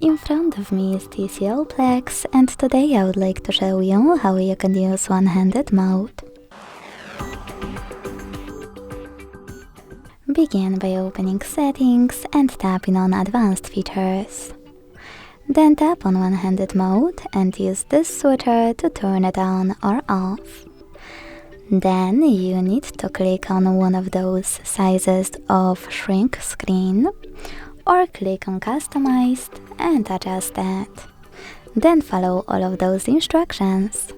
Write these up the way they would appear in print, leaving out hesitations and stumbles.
In front of me is TCL Plex, and today I would like to show you how you can use one-handed mode. Begin by opening Settings and tapping on Advanced Features. Then tap on one-handed mode and use this switcher to turn it on or off. Then you need to click on one of those sizes of shrink screen, or click on Customized and adjust that. Then follow all of those instructions.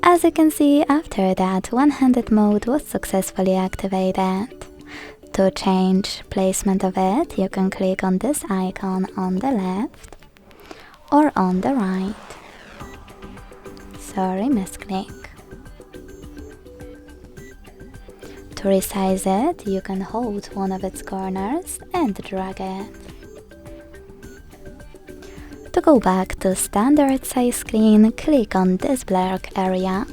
As you can see, after that, one-handed mode was successfully activated. To change placement of it, you can click on this icon on the left or on the right. Sorry, misclick. To resize it, you can hold one of its corners and drag it. To go back to standard size screen, click on this black area.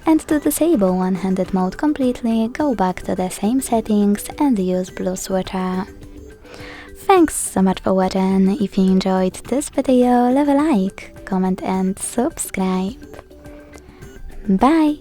And to disable one-handed mode completely, go back to the same settings and use blue switcher. Thanks so much for watching. If you enjoyed this video, leave a like, comment and subscribe. Bye!